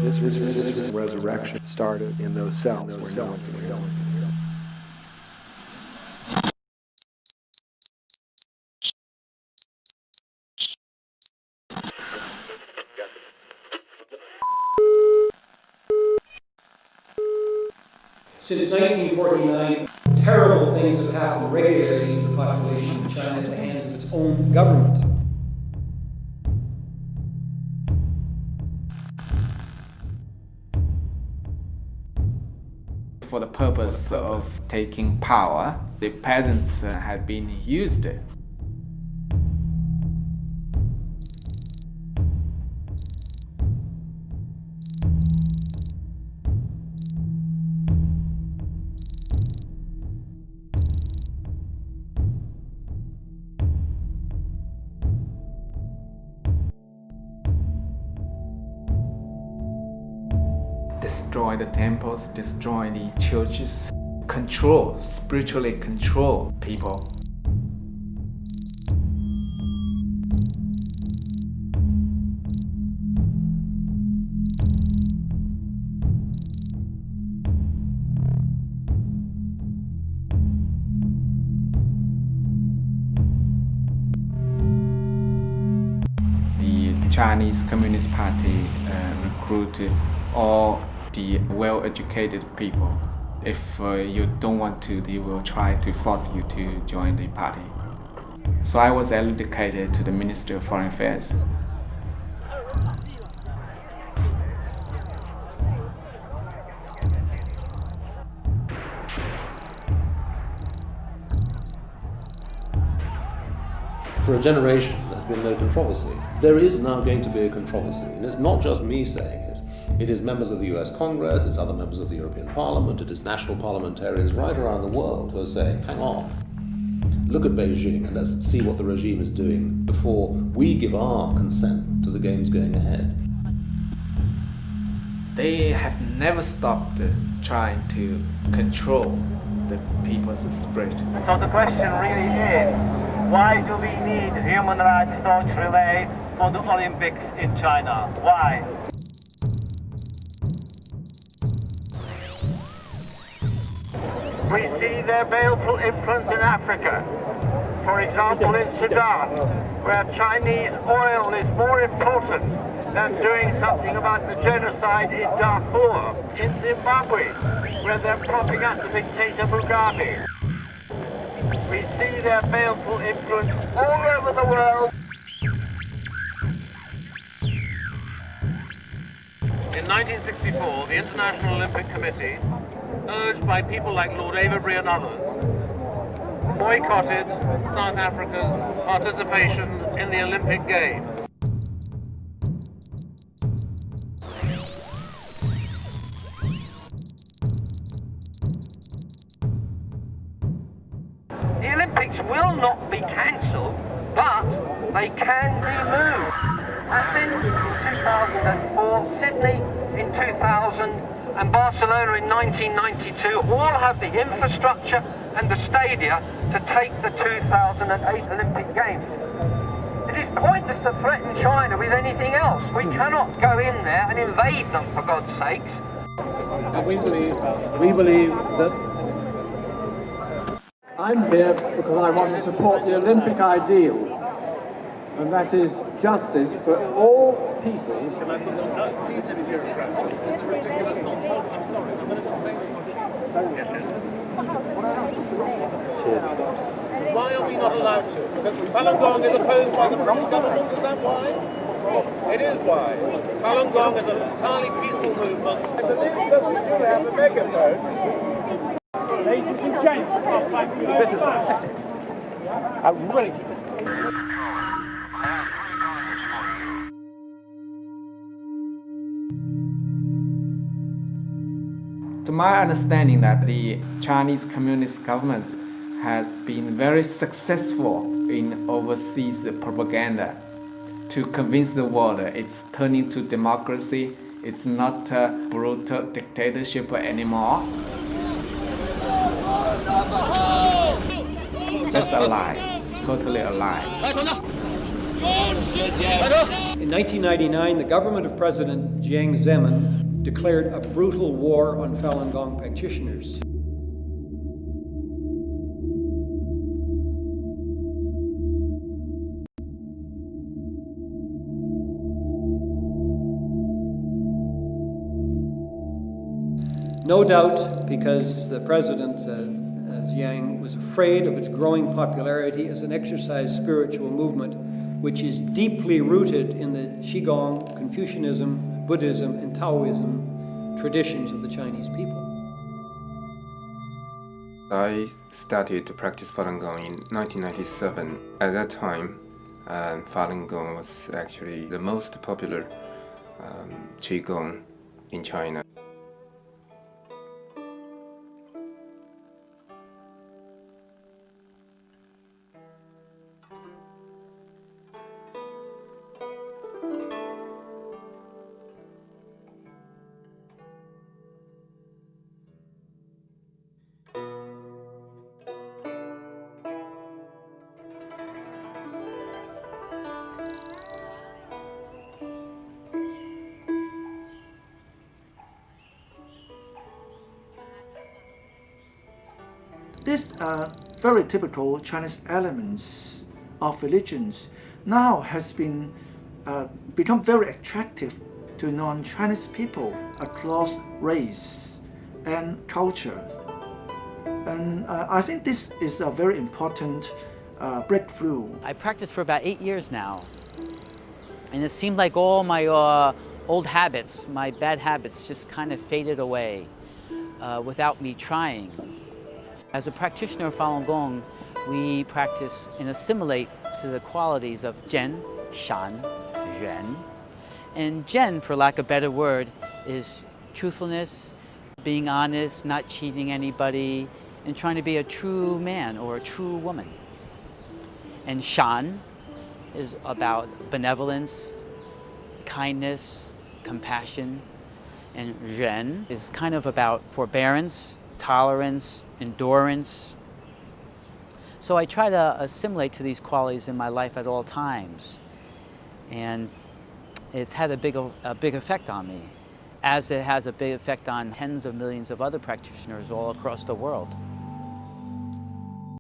This resurrection started in those cells where no one's real. Since 1949, terrible things have happened regularly to the population of China at the hands of its own government. For the purpose of taking power, the peasants had been used. Destroy the temples, destroy the churches, spiritually control people. The Chinese Communist Party recruited all the well-educated people. If you don't want to, they will try to force you to join the party. So I was allocated to the Ministry of Foreign Affairs. For a generation, there's been no controversy. There is now going to be a controversy, and it's not just me saying it. It is members of the US Congress, it's other members of the European Parliament, it is national parliamentarians right around the world who are saying, hang on, look at Beijing and let's see what the regime is doing before we give our consent to the games going ahead. They have never stopped trying to control the people's spirit. So the question really is, why do we need human rights torch relay for the Olympics in China? Why? We see their baleful influence in Africa. For example, in Sudan, where Chinese oil is more important than doing something about the genocide in Darfur. In Zimbabwe, where they're propping up the dictator Mugabe. We see their baleful influence all over the world. In 1964, the International Olympic Committee, urged by people like Lord Avebury and others, boycotted South Africa's participation in the Olympic Games. The Olympics will not be cancelled, but they can be moved. Athens in 2004, Sydney in 2000, and Barcelona in 1992 all have the infrastructure and the stadia to take the 2008 Olympic Games. It is pointless to threaten China with anything else. We cannot go in there and invade them, for God's sakes. And we believe that I'm here because I want to support the Olympic ideal, and that is justice for all people. Why are we not allowed to? Because Falun Gong is opposed by the British government. Is that why? It is why. Falun Gong is an entirely peaceful movement. I believe that we still have a megaphone. Ladies and gents, I'm ready. To my understanding that the Chinese Communist government has been very successful in overseas propaganda to convince the world it's turning to democracy, it's not a brutal dictatorship anymore. That's a lie, totally a lie. In 1999, the government of President Jiang Zemin declared a brutal war on Falun Gong practitioners. No doubt because the president, Jiang, was afraid of its growing popularity as an exercise spiritual movement which is deeply rooted in the Qigong, Confucianism, Buddhism, and Taoism traditions of the Chinese people. I started to practice Falun Gong in 1997. At that time, Falun Gong was actually the most popular Qigong in China. These very typical Chinese elements of religions now has been become very attractive to non-Chinese people across race and culture. And I think this is a very important breakthrough. I practiced for about 8 years now, and it seemed like all my old habits, my bad habits, just kind of faded away without me trying. As a practitioner of Falun Gong, we practice and assimilate to the qualities of Zhen, Shan, Yuan. And Zhen, for lack of a better word, is truthfulness, being honest, not cheating anybody, and trying to be a true man or a true woman. And Shan is about benevolence, kindness, compassion. And Yuan is kind of about forbearance, tolerance, endurance. So I try to assimilate to these qualities in my life at all times. And it's had a big effect on me, as it has a big effect on tens of millions of other practitioners all across the world.